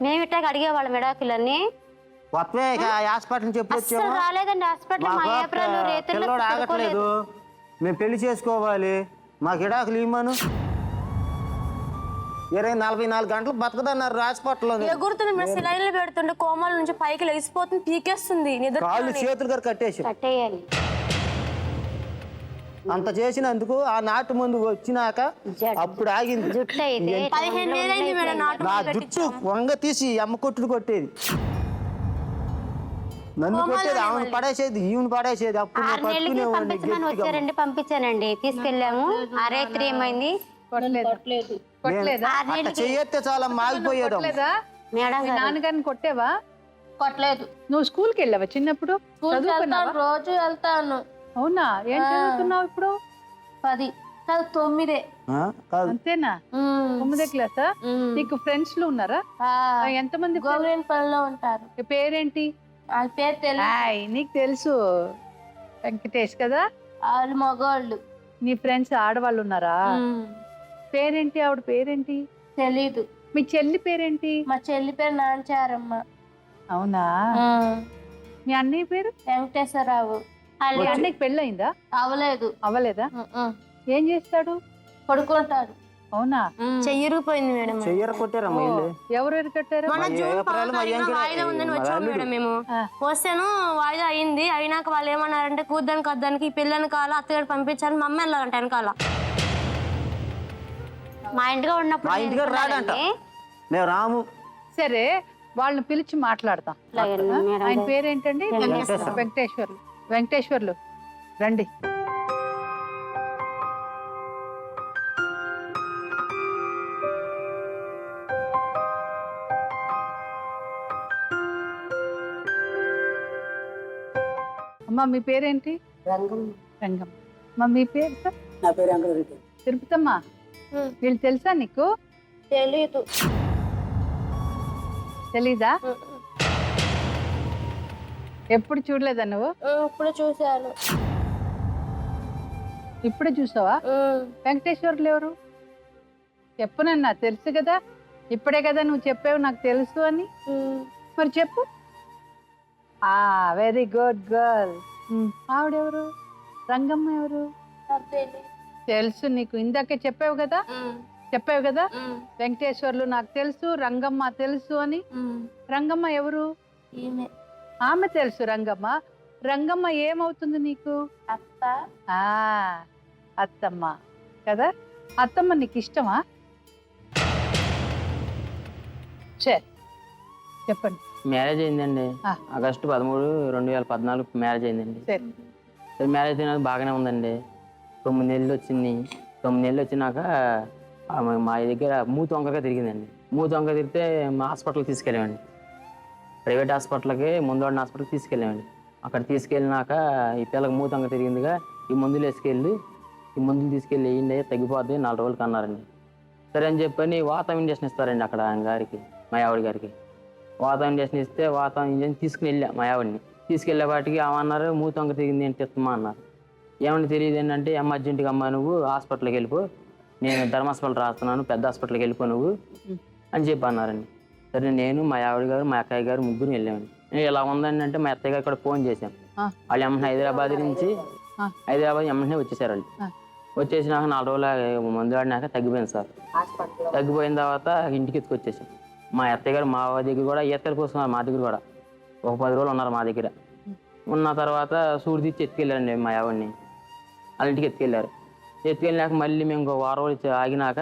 మేము ఇట్టాక అడిగేవాళ్ళం మెడాకులన్నీ. కొత్తవే హాస్పిటల్ నుంచి ఎప్పుడు అసలు వచ్చాము? రాలేదండి హాస్పిటల్. మా ఏప్రిల్ రేతల్లో పిల్లోడు ఆగట్లేదు, మేము పెళ్లి చేసుకోవాలి, మాకు ఇడాకులు ఇమ్మను. 44 గంటలు బతకదన్నారు హాస్పిటల్లో. ఎగురుతుంది మేడం, సిలైన్లు పెడుతుండే కోమాల నుంచి పైకి లేచిపోతుంది, పీకేస్తుంది. కాళ్ళు చేతులు గారు కట్టేసి కట్టేయాలి. అంత చేసినందుకు ఆ నాటు ముందు వచ్చినాక అప్పుడు ఆగింది. జుట్టు అయితే 15 ఏళ్ళు అయింది మేడం నాటు నా జుట్టు వంగ తీసి అమ్మ కొట్టుడు కొట్టేది, నన్ను కొట్టేది, ఆమెను పడేసేది, ఈమెను పడేసేది. అప్పుడు 6 నెలలకి పంపించమని వచ్చారండి, పంపించానండి, తీసుకెళ్ళాము. ఆ రేత్రి ఏమైంది కొట్టలేదా? అట్లా చెయ్యొస్తే చాలా మాగిపోయేది. కొట్టలేదా? మేడం మీ నాన్నగారిని కొట్టేవా? కొట్టలేదు. నువ్వు స్కూల్కి వెళ్ళావా చిన్నప్పుడు? చదువుకున్నావా? రోజు వెళ్తాను. అవునా? ఏం చదువుతున్నావు ఇప్పుడు? 10 కాదు 9. కాదు అంతేనా? 9వ క్లాసా? నీకు ఫ్రెండ్స్ లు ఉన్నారా? ఎంతమంది? గవర్నమెంట్ పనిలో ఉంటారు. నీ పేరేంటి? వాళ్ళ పేరు తెలియదు. నీకు తెలుసు, వెంకటేష్ కదా? వాళ్ళు మగవాళ్ళు. నీ ఫ్రెండ్స్ ఆడవాళ్ళు ఉన్నారా? పేరేంటి? ఆవిడ పేరేంటి? తెలీదు. మీ చెల్లి పేరేంటి? మా చెల్లి పేరు నాంచారమ్మ. అవునా? మీ అన్నయ్య పేరు? వెంకటేశ్వరరావు. మీ అన్నయ్యకి పెళ్ళయిందా? అవలేదు. అవ్వలేదా? ఏం చేస్తాడు? పడుకుంటాడు. అవునా? చెయ్యిరిగిపోయింది మేడం. చెయ్యర కొట్టారమ్మా వీళ్ళు. ఎవరు ఎరకట్టారు? మన జూన్ 10వ తారీఖున వాయిదా ఉందని వచ్చాము మేడం మేము. వస్తాను వాయిదా అయింది. అయినాక వాళ్ళు ఏమన్నారంటే కూద్దానికి వద్దానికి ఈ పిల్లని కాల అత్తగారు పంపించాలని మా అమ్మ వెళ్ళాలంట వెనకాల. మా ఇంటిగా ఉన్నప్పుడు మా ఇంటికి రాడంట, మేము రాము. సరే, వాళ్ళని పిలిచి మాట్లాడతాం. ఆయన పేరేంటండి? వెంకటేశ్వర్లు. వెంకటేశ్వర్లు రండి. అమ్మా మీ పేరేంటి? రంగం. రంగం. అమ్మా మీ పేరు? నా పేరు వెంకటరెడ్డి. తిరుపతమ్మా, వీళ్ళు తెలుసా నీకు? తెలీదు. తెలీదా? ఎప్పుడు చూడలేదా నువ్వు? ఇప్పుడు చూశాను. ఇప్పుడే చూసావా? వెంకటేశ్వర్లు ఎవరు చెప్పనన్నా? తెలుసు కదా, ఇప్పుడే కదా నువ్వు చెప్పావు నాకు తెలుసు అని. మరి చెప్పు. Very good girl. ఆవిడెవరు? రంగమ్మ ఎవరు? తెలుసు నీకు, ఇందాకే చెప్పావు కదా. వెంకటేశ్వర్లు నాకు తెలుసు, రంగమ్మ తెలుసు అని. రంగమ్మ ఎవరు? ఆమె తెలుసు రంగమ్మ. రంగమ్మ ఏమవుతుంది నీకు? అత్త. అత్తమ్మ కదా. అత్తమ్మ నీకు ఇష్టమా? చెప్పండి. మ్యారేజ్ అయిందండి ఆగస్టు 13, 2014 మ్యారేజ్ అయిందండి. సరే, మ్యారేజ్ అయినా బాగానే ఉందండి. 9 నెలలు వచ్చింది. 9 నెలలు వచ్చినాక మా దగ్గర మూతి వంకగా తిరిగిందండి. మూతి వంక తిరిగితే మా హాస్పిటల్కి తీసుకెళ్ళామండి. ప్రైవేట్ హాస్పిటల్కి, ముందోడిన హాస్పిటల్కి తీసుకెళ్ళామండి. అక్కడ తీసుకెళ్ళినాక ఈ పిల్లకి మూతి వంక తిరిగిందిగా, ఈ మందులు వేసుకెళ్ళి ఈ మందులు తీసుకెళ్ళి వేయండి, తగ్గిపోద్ది 4 రోజులకి అన్నారండి. సరే అని చెప్పని వాతం ఇంజక్షన్ ఇస్తారండి అక్కడ ఆయన గారికి, మా ఆవిడ గారికి. వాతం ఇంజక్షన్ ఇస్తే వాతం ఇంజక్షన్ తీసుకుని వెళ్ళా మా ఆవిడని. తీసుకెళ్ళే వాటికి ఏమన్నారు, మూతి వంక తిరిగింది ఏంటి ఇస్తామా అన్నారు. ఏమన్నా తెలియదు ఏంటంటే, అమ్మ అర్జెంటుగా అమ్మ నువ్వు హాస్పిటల్కి వెళ్ళిపో, నేను ధర్మహాస్పిటల్ రాస్తున్నాను, పెద్ద హాస్పిటల్కి వెళ్ళిపో నువ్వు అని చెప్పి అన్నారండి. సరే, నేను మా ఆవిడ గారు మా అక్కయ్య గారు ముగ్గురు వెళ్ళామండి. నేను ఇలా ఉందని అంటే మా అత్తయ్య గారు కూడా ఫోన్ చేశాం. వాళ్ళు ఎమ్మని హైదరాబాద్ నుంచి ఎమ్మనే వచ్చేసారు. వాళ్ళు వచ్చేసినాక 4 రోజులు మందు ఆడినాక తగ్గిపోయింది సార్. తగ్గిపోయిన తర్వాత ఇంటికి ఎత్తుకొచ్చేసాం. మా అత్తయ్య గారు మా దగ్గర కూడా ఈతలు పోస్తున్నారు, మా దగ్గర కూడా ఒక 10 రోజులు ఉన్నారు మా దగ్గర. ఉన్న తర్వాత సూడి తెచ్చి ఎత్తుకెళ్ళారండి మా ఆవిడని. వాళ్ళ ఇంటికి ఎత్తుకెళ్ళారు. ఎత్తుకెళ్ళినాక మళ్ళీ మేము ఇంకో 1 రోజులు ఆగినాక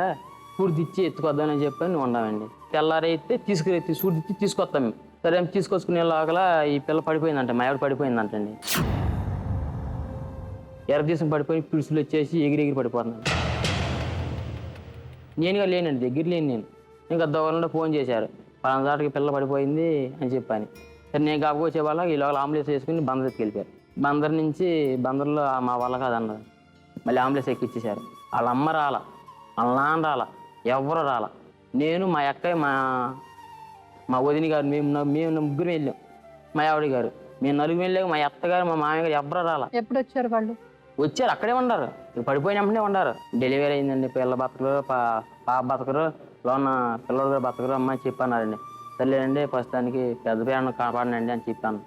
సూడి తెచ్చి ఎత్తుకొద్దామని చెప్పని ఉన్నామండి. తెల్లారైతే సూడి తెచ్చి తీసుకొస్తాం మేము. సరే, తీసుకొచ్చుకునే లోపల ఈ పిల్ల పడిపోయిందంట, మా ఆవిడ పడిపోయిందంటండి. ఎర్రదీసం పడిపోయి పిడుసులు వచ్చేసి ఎగిరి పడిపోతున్నాను. నేనుగా లేనండి, దగ్గర లేను నేను. ఇంకా దొంగలో ఫోన్ చేశారు, పలానా చాటుకి పిల్ల పడిపోయింది అని చెప్పని. సరే నేను కాబట్టి వచ్చే వాళ్ళ ఈలోగా ఆంబులెన్స్ వేసుకుని బందర్ ఎత్తుకెళ్ళిపోయారు. బందర్ నుంచి బందర్లో మా వాళ్ళ కాదన్నారు, మళ్ళీ ఆంబులెన్స్ ఎక్కిచ్చేశారు. వాళ్ళ అమ్మ రాల, వాళ్ళ నాన్న రాల, ఎవరు రాల. నేను మా అక్కయ్య మా వదిన గారు మేము ముగ్గురు వెళ్ళాం. మా ఆవిడ గారు మేము నలుగురు వెళ్ళాక మా అత్తగారు మా మామయ్య గారు ఎవరు రాల. ఎప్పుడు వచ్చారు వాళ్ళు? వచ్చారు, అక్కడే ఉన్నారు, పడిపోయిన వెంటనే ఉన్నారు. డెలివరీ అయిందండి, పిల్ల బతకరు, పాప బతకరు, లోన పిల్లలు కూడా బతకరు అమ్మ అని చెప్పన్నారండి. సరేలేండి ప్రస్తుతానికి పెద్ద ప్రాణం కాపాడనండి అని చెప్పాను.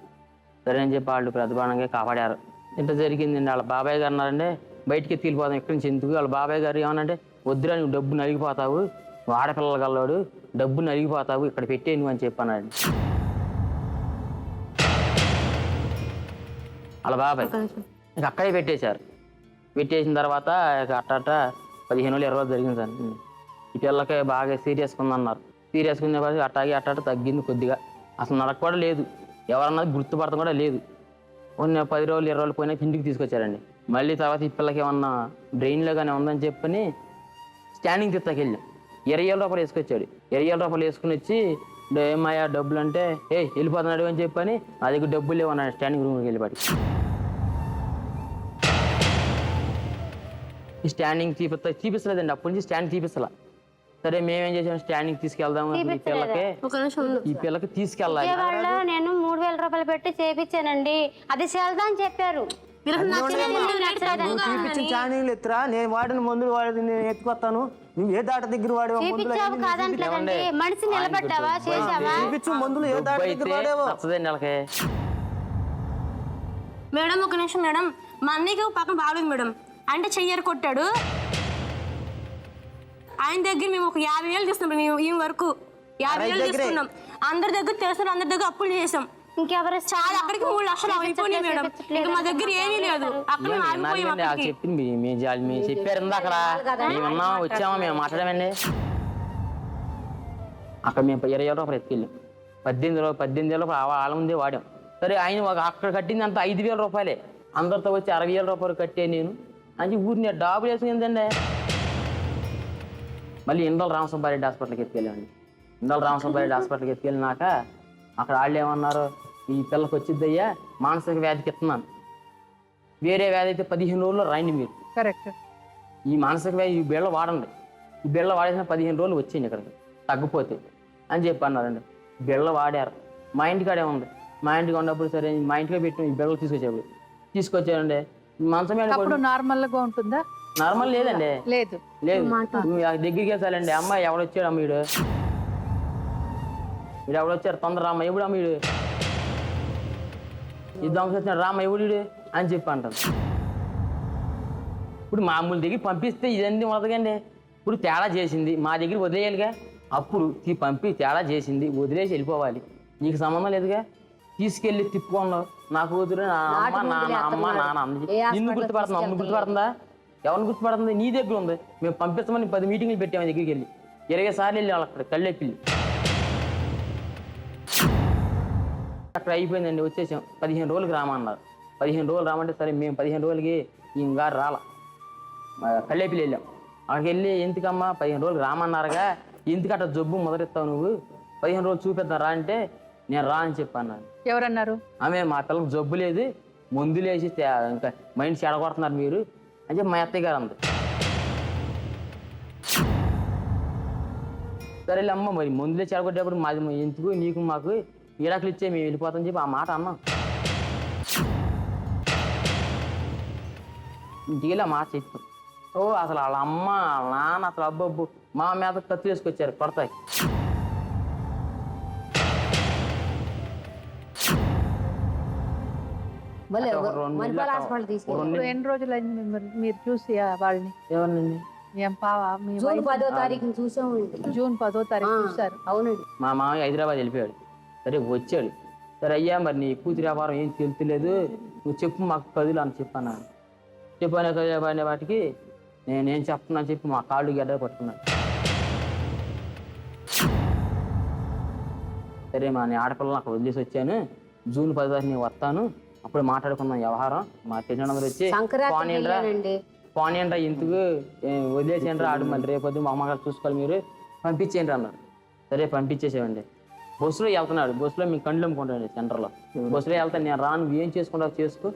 సరే అని చెప్పి వాళ్ళు పెద్ద ప్రాణంగా కాపాడారు. ఇంత జరిగిందండి. వాళ్ళ బాబాయ్ గారు అన్నారండి బయటికి ఎత్తుకెళ్ళిపోతాం ఇక్కడి నుంచి ఎందుకు. వాళ్ళ బాబాయ్ గారు ఏమనంటే వద్దురా నువ్వు డబ్బు నలిగిపోతావు, నువ్వు ఆడపిల్లలు గల్లాడు, డబ్బు నలిగిపోతావు, ఇక్కడ పెట్టే నువ్వు అని చెప్పన్నాడు వాళ్ళ బాబాయ్. ఇక అక్కడే పెట్టేశారు. పెట్టేసిన తర్వాత ఇక అట్ట 15 రోజులు 20 రోజులు జరిగింది సార్. ఈ పిల్లకి బాగా సీరియస్గా ఉందన్నారు. సీరియస్గా ఉన్న అట్టాగి అట్ట తగ్గింది కొద్దిగా, అసలు నడక కూడా లేదు, ఎవరన్నది గుర్తుపడతాం కూడా లేదు. ఉన్న 10 రోజులు 20 రోజులు పోయినా ఇంటికి తీసుకొచ్చారండి. మళ్ళీ తర్వాత ఈ పిల్లకి ఏమన్నా బ్రెయిన్లో కానీ ఉందని చెప్పని స్కానింగ్ తీస్తాకి వెళ్ళాం. 20,000 రూపాయలు వేసుకొచ్చాడు. 20,000 రూపాయలు వేసుకుని వచ్చి ఏమయ్యా డబ్బులు అంటే వెళ్ళిపోతున్నాడు అని చెప్పని నా దగ్గర డబ్బులు లేవన్నాడు. స్కానింగ్ రూమ్కి వెళ్ళిపోయి ఈ స్టాండింగ్ చూపిస్తలేదండి, అప్పటి నుంచి స్టాండింగ్ చూపిస్తలా. సరే మేమేం చేసాం, స్టాండింగ్ తీసుకెళ్దాము ఈ పిల్లకి తీసుకెళ్ళాలి. నేను 3,000 రూపాయలు పెట్టి చేపించానండి, అది చేద్దాం అని చెప్పారు. ఛానల్ ఎత్తురా, నేను వాడిన మందులు వాడి నేను ఎత్తుకొస్తాను, నువ్వు ఏ దాట దగ్గర వాడే మనిషి నిలబడ్డావా, చేసావా? చూపించు మందులు ఏ దాట దగ్గర వాడేవో. నెలకే మేడం ఒక నిమిషం మేడం, మా అన్నయ్యకి పక్కన బాగలేదు మేడం, అంటే చెయ్యరు కొట్టాడు. ఆయన దగ్గర మేము ఒక 50,000 తీసుకున్నాం. మేము ఈ వరకు 50,000 తీసుకున్నాం. అందరి దగ్గర తెలుసు, అందరి దగ్గర అప్పులు చేసాం. ఇంకెవరు చాలా అక్కడికి 3 లక్షలు అయిపోయినాయి మేడం. ఇంకా మా దగ్గర ఏమీ లేదు, అక్కడ చెప్పింది మీరు చెప్పారు అక్కడ మేమన్నా వచ్చామా మేము మాట్లాడమండి. అక్కడ మేము 20,000 రూపాయలు ఎత్తుకెళ్ళాం. 18,000 రూపాయలు వాళ్ళ ముందే వాడాం. సరే ఆయన అక్కడ కట్టింది అంత 5,000 రూపాయలే. అందరితో వచ్చి 60,000 రూపాయలు కట్టే నేను అని ఊరిని డాబులు వేసుకుందండి. మళ్ళీ ఇండల్ రామసుబ్బారెడ్డి హాస్పిటల్కి ఎత్తుకెళ్ళామండి. ఇండల్ రామసుబ్బారెడ్డి హాస్పిటల్కి ఎత్తుకెళ్ళినాక అక్కడ వాళ్ళు ఏమన్నారు, ఈ పిల్లకి వచ్చిద్దయ్యా మానసిక వ్యాధికి ఇస్తున్నాను, వేరే వ్యాధి అయితే 15 రోజుల్లో రాయండి మీరు. కరెక్ట్. ఈ మానసిక వ్యాధి ఈ బిళ్ళ వాడండి, ఈ బిళ్ళ వాడేసిన 15 రోజులు వచ్చేయండి ఇక్కడికి తగ్గిపోతే అని చెప్పి అన్నారండి. బిళ్ళ వాడారు. మా ఇంటికాడే ఉంది. మా ఇంటికి ఉన్నప్పుడు సరే మా ఇంటికే పెట్టి ఈ బిళ్ళలు తీసుకొచ్చారండి. మంచం మీద నార్మల్ గా ఉంటుందా? నార్మల్ లేదండి, లేదు లేదు. దగ్గరికి వెళ్తారండి, అమ్మ ఎవడొచ్చాడు అమ్మ వీడు ఎవడొచ్చారు తొందర రామ్మ ఎప్పుడు అమ్మ వీడు ఈ దొంగ వచ్చినాడు రామ్మ ఎవడు అని చెప్పి అంటారు. ఇప్పుడు మామూలు దగ్గర పంపిస్తే ఇదన్నీ మొదగండి. ఇప్పుడు తేడా చేసింది మా దగ్గర వదిలేయాలిగా, అప్పుడు పంపి తేడా చేసింది వదిలేసి వెళ్ళిపోవాలి. నీకు సంబంధం లేదుగా, తీసుకెళ్ళి తిప్పుకున్నావు నా కూతురు నా అమ్మ నాన్న అమ్మ నాన్న నిన్ను గుర్తుపడుతున్నా, అమ్మ గుర్తుపడుతుందా? ఎవరిని గుర్తుపడుతుంది? నీ దగ్గర ఉంది. మేము పంపించమని 10 మీటింగ్లు పెట్టాము దగ్గరికి వెళ్ళి 20 సార్లు వెళ్ళి వాళ్ళు అక్కడ కళ్ళెప్పిల్లి అక్కడ అయిపోయిందండి. వచ్చేసాం. 15 రోజులకి రామన్నారు. 15 రోజులు రామంటే సరే మేము 15 రోజులకి ఇంకా రాల కళ్ళేపిల్లి వెళ్ళాం. అక్కడికి వెళ్ళి ఎందుకమ్మా 15 రోజులకి రామన్నారుగా, ఎందుకు అట్లా జబ్బు మొదలెత్తావు నువ్వు, 15 రోజులు చూపిద్దాం రా అంటే నేను రా అని చెప్పన్నాను. ఎవరన్నారు? ఆమె మా పిల్లలకు జబ్బు లేదు, మందులు వేసి ఇంకా మైండ్ చెడగొడుతున్నారు మీరు అని చెప్పి మా అత్తయ్య గారు అంది. సరే అమ్మ మరి మందులే చెడగొట్టేప్పుడు మాది ఎందుకు నీకు మాకు ఈడాకులు ఇచ్చే మేము వెళ్ళిపోతామని చెప్పి ఆ మాట అన్నాం. ఇంటికి వెళ్ళి ఆ మాట చెప్పాం. అసలు వాళ్ళ అమ్మ వాళ్ళ నాన్న అసలు అబ్బబ్బు మా మీద కత్తులు వేసుకొచ్చారు కొడతాయి. ఎన్ని రోజులు అయింది మీరు చూసి వాళ్ళని? ఎవరినండి? జూన్ 10వ తారీఖు చూసారు. అవునండి. మా మామయ్య హైదరాబాద్ వెళ్ళిపోయాడు. సరే వచ్చాడు. సరే అయ్యా మరి నీ కూతురు వ్యాపారం ఏం తెలుతులేదు, నువ్వు చెప్పు మాకు కదులు అని చెప్పాను. చెప్పానే వాటికి నేనేం చెప్తున్నా చెప్పి మా కాళ్ళు గడ్డ పట్టుకున్నాడు. సరే మా నీ ఆడపిల్లలు అక్కడ వదిలేసి వచ్చాను, జూన్ 10వ తారీఖు నేను వస్తాను, అప్పుడు మాట్లాడుకుందాం వ్యవహారం. మా తెలిసినందరూ వచ్చి పోనీయండ్రా ఎందుకు వదిలేసేయండ్రా, ఆడు మళ్ళీ రేపొద్దు మా అమ్మగారు చూసుకోవాలి మీరు పంపించేయండి అన్నారు. సరే పంపించేసేవండి. బస్సులో వెళ్తున్నాడు, బస్సులో మీ కండ్లు అమ్ముకుంటాడు సెంటర్లో. బస్సులో వెళ్తాను, నేను రాను, ఏం చేసుకుంటావు చేసుకో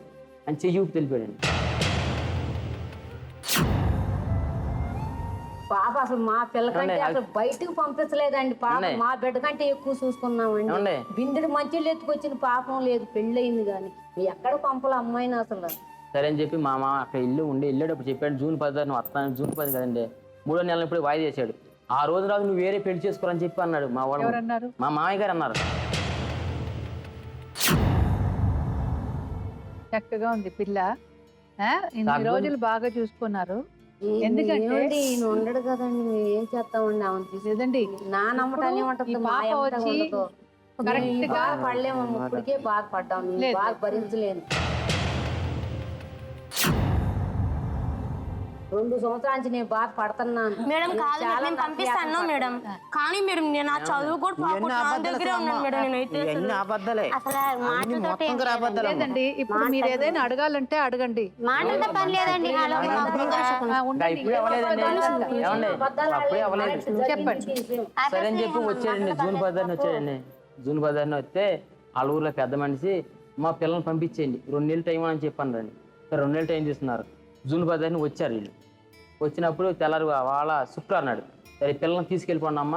అని చెయ్యి ఊపి తెలిపాడండి. పాప అసలు మా పిల్లకంటే అసలు బయటకు పంపించలేదండి. పాప మా బిడ్డ కంటే ఎక్కువ చూసుకున్నామండి. బిందెడు మంచిళ్ళు ఎత్తుకొచ్చిన పాపం లేదు, పెళ్ళయింది కానీ ఎక్కడ పంపలే అమ్మాయిని అసలు. సరే అని చెప్పి మా మామ అక్కడ వెళ్ళేటప్పుడు చెప్పాడు, జూన్ 10 నువ్వు వస్తాను. జూన్ 10 కదండి, 3వ నెల ఇప్పుడు వాయిదా చేశాడు. ఆ రోజు రాదు నువ్వు వేరే పెళ్లి చేసుకోరని చెప్పి అన్నాడు మా వాడు. మా మామయ్య గారు అన్నారు. చక్కగా ఉంది పిల్ల, ఇన్ని రోజులు బాగా చూసుకున్నారు. ఎందుకంటే ఈయన ఉండడు కదండి, మేము ఏం చేస్తామండి. లేదండి, నా నమ్మటాన్ని ఉంటుంది, పాప వచ్చి పడలేము. ఇప్పటికే బాధపడ్డాం, బాగా భరించలేను. 2 సంవత్సరాల నుంచి నేను బాధపడుతున్నాను మేడం. కాదు నేను పంపిస్తాను మేడం, కానీ మేడం నేను నా చదువు కూడా దగ్గరే ఉన్నాను మేడం. నేనైతే లేదండి, ఇప్పుడు మీరు ఏదైనా అడగాలంటే అడగండి. మాటలతో పని లేదండి. చెప్పండి. సరే అని చెప్పి వచ్చాడండి, జూన్ 10 వచ్చాడండి. జూన్ 10 వస్తే వాళ్ళ ఊర్లో పెద్ద మనిషి మా పిల్లల్ని పంపించేయండి, 2 నెలలు టైం అని చెప్పాను రండి. 2 నెలలు టైం తీసుకున్నారు. జూన్ 10 వచ్చారు వీళ్ళు. వచ్చినప్పుడు తెల్లారు వాళ్ళ శుక్రవారం నాడు, సరే పిల్లల్ని తీసుకెళ్ళిపోండి అమ్మ,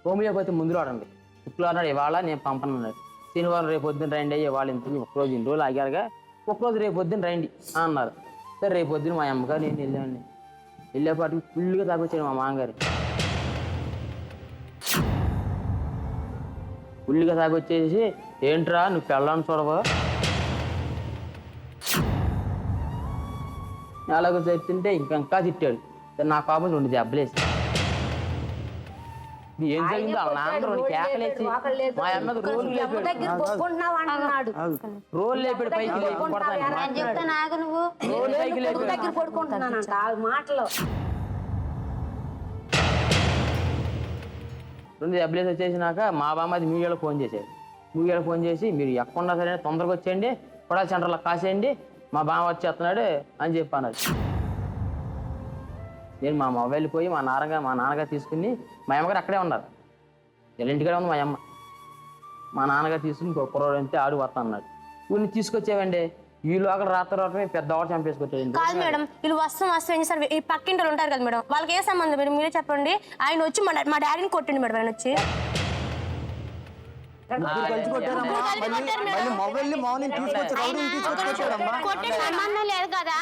హోమియోపతి ముందు రాడండి. శుక్రవారం నాడు ఇవాళ నేను పంపనన్నాడు. శనివారం రేపు పొద్దున్న రండి అయ్యే వాళ్ళు ఇంత ఒకరోజు 2 రోజులు ఆగారుగా, ఒకరోజు రేపు పొద్దున్న రండి అన్నారు. సరే రేపు పొద్దున్న మా అమ్మగారు నేను వెళ్ళామండి. వెళ్ళేపాటికి ఫుల్గా తాగొచ్చాడు మా మామగారు. ఫుల్గా తాగొచ్చేసి ఏంట్రా నువ్వు పెళ్ళాన్ని చూడవా అలాగో చెప్తుంటే ఇంకా తిట్టాడు. నా పాపం 2 దెబ్బలేసి ఏం జరిగిందో వాళ్ళ నాన్న 2 కేకలేసి మా అమ్మది రోలు లేపాడు పైకి రోలు పైకి లేపాడు. మాటలు 2 దెబ్బలేసి వచ్చేసినాక మా బామ్మది మీడియాలో ఫోన్ చేశాడు. మీడియాలో ఫోన్ చేసి మీరు ఎక్కడున్నా సరే తొందరగా వచ్చేయండి, కొడాలి సెంటర్లో కాసేయండి, మా బామ్మ వచ్చేస్తున్నాడు అని చెప్పి అన్నాడు. నేను మా మొబైల్ పోయి మా నాన్నగారు తీసుకుని, మా అమ్మగారు అక్కడే ఉన్నారు, ఇంటికాడే ఉంది మా అమ్మ. మా నాన్నగారు తీసుకుని ఇంకో కుర్రోడు అంటే ఆడు వస్తా అన్నాడు. వీళ్ళని తీసుకొచ్చావండి, వీళ్ళు అక్కడ రాత్రి పెద్దవాడు చంపేసుకొచ్చాడు. కాదు మేడం, వీళ్ళు వస్తాం ఏం చేస్తారు, ఈ పక్కింటి వాళ్ళు ఉంటారు కదా మేడం, వాళ్ళకి ఏ సంబంధం మేడం మీరే చెప్పండి. ఆయన వచ్చి మా డాడీని కొట్టిండు మేడం. ఆయన వచ్చి సంబంధం లేదు కదా.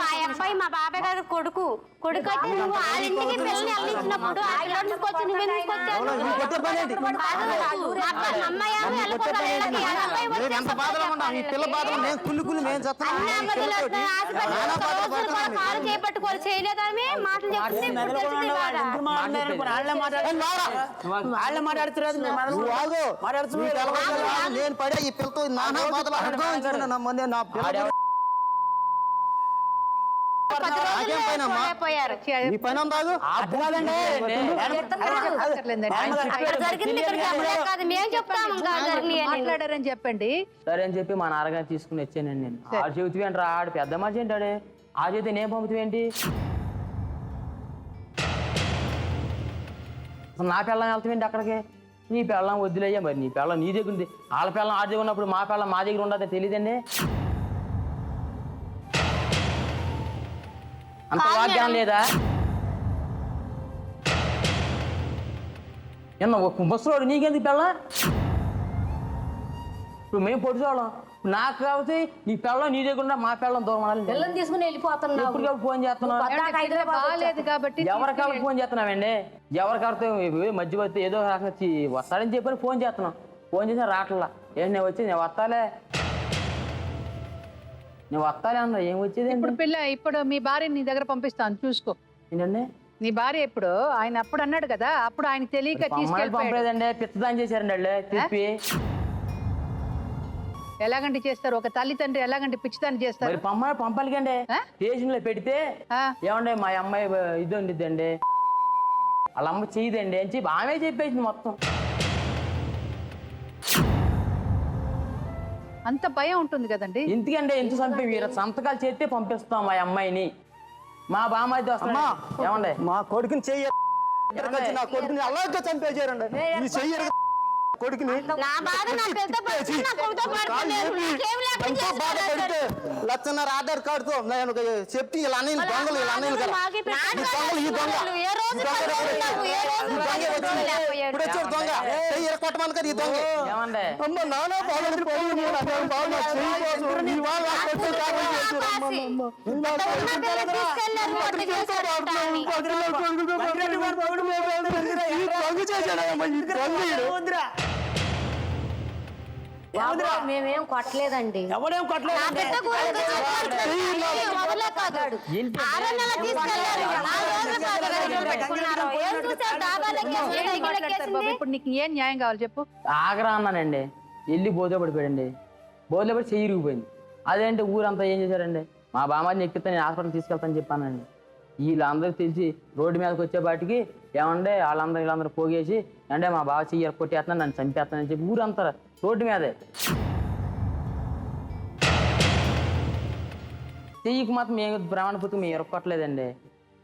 ఆ అబ్బాయి మా బాబాయ్ గారు కొడుకు అయితే నువ్వు వాళ్ళ ఇంటికి పిల్లల్ని వెళ్ళించినప్పుడు చేపట్టుకోవాలి చేయలేదని మాటలు నేను పడే ఈ పిల్లతో నానా మాట్లాడారని చెప్పండి. సరే అని చెప్పి మా నాన్నగారు తీసుకుని వచ్చానండి. నేను ఆడు చెబుతూ ఏంట్రా, ఆడు పెద్ద మనిషి ఏంటాడే, ఆ చెబితే నేను పంపుతావేంటి, అసలు నా పిల్లం వెళ్తావేంటి అక్కడికి, నీ పిల్లం వద్దులయ్యా, మరి నీ పిల్లం నీ దగ్గర ఉంది, వాళ్ళ పిల్లం ఆడి దగ్గర ఉన్నప్పుడు మా పిల్లం మా దగ్గర ఉండదు తెలియదండి. అంత వాగ్దానం లేదా? ఒక ముసలోడు నీకెందుకు పిల్ల, ఇప్పుడు మేము పొడిచోళ్ళం, నాకు కాబట్టి నీ పిల్లం నీ దగ్గర మా పిల్లం దూరం పిల్లల్ని తీసుకుని వెళ్ళిపోతున్నావు. ఎప్పుడు ఫోన్ చేస్తున్నావు, ఎవరికాళ్ళకి ఫోన్ చేస్తున్నామండి, ఎవరికాడితో మధ్య వస్తే ఏదో రకంగా వస్తాడని చెప్పని ఫోన్ చేస్తున్నాం. ఫోన్ చేసినా రావట్లా. ఏంటి నేను వచ్చి నేను వస్తాలే అన్న, ఏం వచ్చేది. ఇప్పుడు మీ భార్య నీ దగ్గర పంపిస్తాను చూసుకో. ఏంటండి నీ భార్య ఇప్పుడు ఆయన అప్పుడు అన్నాడు కదా, అప్పుడు ఆయన తెలియక పంపలేదండి, పిచ్చదాన్ని చేశారండి వాళ్ళు తిప్పి. ఎలాగంటే చేస్తారు, ఒక తల్లి తండ్రి ఎలాగంటే పిచ్చిదాన్ని చేస్తారు. పంపాలికండి, స్టేషన్ లో పెడితే ఏమండి మా అమ్మాయి ఇది ఉండిద్దండి, వాళ్ళ అమ్మ చేయదండి అని చెప్పి ఆమె చెప్పేసింది మొత్తం. అంత భయం ఉంటుంది కదండి. ఎందుకంటే ఎంత చంపి వీరు సంతకాలు చేస్తే పంపిస్తాం మా అమ్మాయిని. మా బామ్మాయితో వస్తున్నా ఏమండి, మా కొడుకుని చెయ్యి నా కొడుకుని అలాగే చంపేశారండి. కొడుకుని నా బాధ నా పెద్ద పడుతుంది, నా కొడుకుతో పడుతున్నారు. నాకేం లేకుండా ఎంతో బాధపడితే లక్షన్నర ఆధార్ కార్డుతో నేను చెప్తే ఇలా అన్నయ్యలు దొంగలు ఇలా అన్నయ్యలు కదా మాకే ఈ దొంగలు ఈ దొంగ ఏ రోజు ఈ దొంగ పడుతున్నావు, ఏ రోజు ఇప్పుడు వచ్చాడు దొంగ కొట్టమని కదా ఈ దొంగ ఏమండే అమ్మ నానా బాధలు పోయి బాగా చేయకోసం ఈ వాళ్ళ కొట్టు కారణం చేశారు అమ్మ తీసుకెళ్ళారు కొట్టి చేశారు అంటారని. ఈ దొంగ చేశాడమ్మా ఈ దొంగ ఈడు. మేమేం కొట్టలేదండి. ఎవడేం కొట్టలేదు నా బిడ్డ కూతురు వదలకాగాడు. ఏంటి 6 నెలలు తీసుకెళ్ళారు. 4 రోజులు పదకొండు పెట్టుకున్నారు. ఏం చూసారు డాబాలకి బాబు ఇప్పుడు నీకు ఏం న్యాయం కావాలి చెప్పు. ఆగరా అన్నానండి, వెళ్ళి బోధలో పడిపోయాడండి. బోధలో పడి చెయ్యి ఇరిగిపోయింది. అదేంటి ఊరంతా ఏం చేశారండి, మా బామ్మని ఎక్కితే నేను హాస్పిటల్ తీసుకెళ్తాను చెప్పానండి. వీళ్ళందరూ తెలిసి రోడ్డు మీదకి వచ్చేపాటికి ఏమండే వాళ్ళందరూ వీళ్ళందరూ పోగేసి అంటే మా బావ చెయ్యి కొట్టేస్తున్నాను, నన్ను చంపేస్తానని చెప్పి ఊరంతా రోడ్డు మీదే. చెయ్యికి మాత్రం మేము ప్రమాణ పుస్తకం మేము ఎరక్కొట్టలేదండి.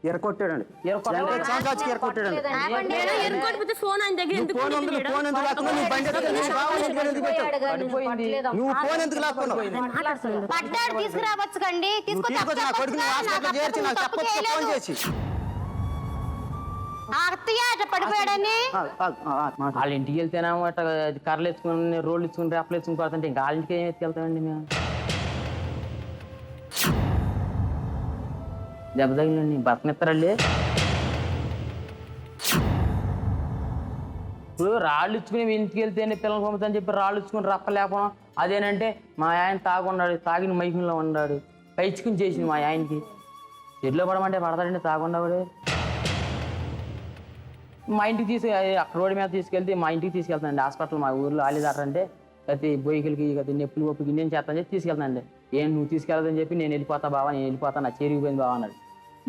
ఎరకొట్టాడండి ఎరక్కొట్టలేదు. సంవత్సరానికి ఎరకొట్టాడండి ఎరుకొట్టిపోతే ఫోన్ ఆయన దగ్గర ఎందుకు ఫోన్ ఉంది ఫోన్ ఎందుకు లాక్కున్నావు నీ బండి ఎత్తుకొని నీ బావ ఎందుకు ఎందుకు పెట్టావు పడిపోయింది. నువ్వు ఫోన్ ఎందుకు లాక్కున్నావు పడ్డాడు తీసుకురావచ్చు కండి. నువ్వు తీసుకొచ్చి నా కొడుకుని హాస్పిటల్ చేర్చి నాకు చెప్పొచ్చు ఫోన్ చేసి అత్తయ్య అట్లా పడిపోయాడని వాళ్ళ ఇంటికి వెళ్తేనేమో అట్లా కర్రలు ఎత్తుకుని రోడ్లు ఎత్తుకుని రెప్పలు ఎత్తుకుని పడుతుంటే ఇంకా వాళ్ళ ఇంటికి ఏం ఎత్తుకెళ్తామండి మేము. దెబ్బ తగిలిండి బతకనిస్తారండి. ఇప్పుడు రాళ్ళు ఇచ్చుకుని ఇంటికి వెళ్తేనే పిల్లలు పంపుతాని చెప్పి రాళ్ళు ఇచ్చుకుని రప్ప లేకపోవడం అదేనంటే మా ఆయన తాగున్నాడు, తాగిన మైకంలో ఉన్నాడు, పైచుకుని చేసింది మా ఆయనకి. చెట్లో పడమంటే పడతాడండి తాగుండవాడు. మా ఇంటికి అక్కడ రోడ్డు మీద తీసుకెళ్తే మా ఇంటికి తీసుకెళ్తానండి. హాస్పిటల్ మా ఊర్లో ఆలిదారంటే ప్రతి బొయ్యికలకి నెప్పులు ఒప్పుకి నేను చేస్తాను చెప్పి తీసుకెళ్తానండి. ఏం నువ్వు తీసుకెళ్తాని చెప్పి నేను వెళ్ళిపోతా బావా, నేను వెళ్ళిపోతా, నా చేరిగిపోయింది బావా అన్నాడు.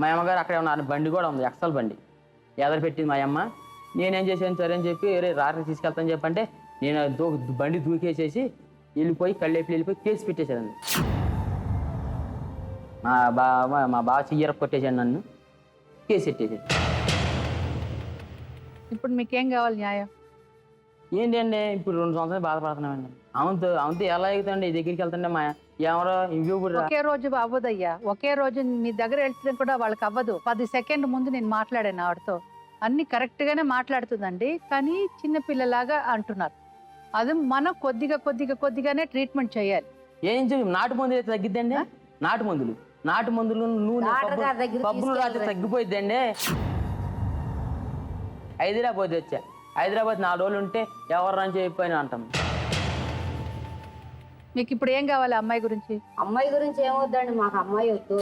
మా అమ్మగారు అక్కడే ఉన్నారు, బండి కూడా ఉంది, ఎక్సల్ బండి ఎదరు పెట్టింది మా అమ్మ. నేనేం చేశాను సరే అని చెప్పి రాత్రి తీసుకెళ్తాను చెప్పంటే నేను బండి దూకేసేసి వెళ్ళిపోయి కళ్ళేపులు వెళ్ళిపోయి కేసు పెట్టేశానండి. మా బావ చెయ్యర కొట్టేశాడు, నన్ను కేసు పెట్టేసాడు. ఇప్పుడు మీకేం కావాలి న్యాయం? ఏంటండి ఇప్పుడు 2 సంవత్సరాలు బాధపడుతున్నామండి. అవును ఎలా అవుతుందండి దగ్గరికి వెళ్తుంటే మా ఎవరో ఇవి ఒకే రోజు అవ్వదయ్యా, ఒకే రోజు మీ దగ్గర వెళ్తే కూడా వాళ్ళకి అవ్వదు. 10 సెకండ్ల ముందు నేను మాట్లాడాను ఆవిడతో, అన్ని కరెక్ట్ గానే మాట్లాడుతుందండి, కానీ చిన్నపిల్లలాగా అంటున్నారు. అది మనం కొద్దిగానే ట్రీట్మెంట్ చేయాలి. ఏం నాటు మందులు అయితే తగ్గిద్దండి. నాటు మందులు నూనె పబ్బులు రాత్రి తగ్గిపోయిద్దండి. హైదరాబాద్ వచ్చా, హైదరాబాద్ 4 రోజులు ఉంటే ఎవరు చెప్పిపోయినా అంటాం. మీకు ఇప్పుడు ఏం కావాలి అమ్మాయి గురించి? అమ్మాయి గురించి ఏమొద్దండి, మాకు అమ్మాయి వద్దు.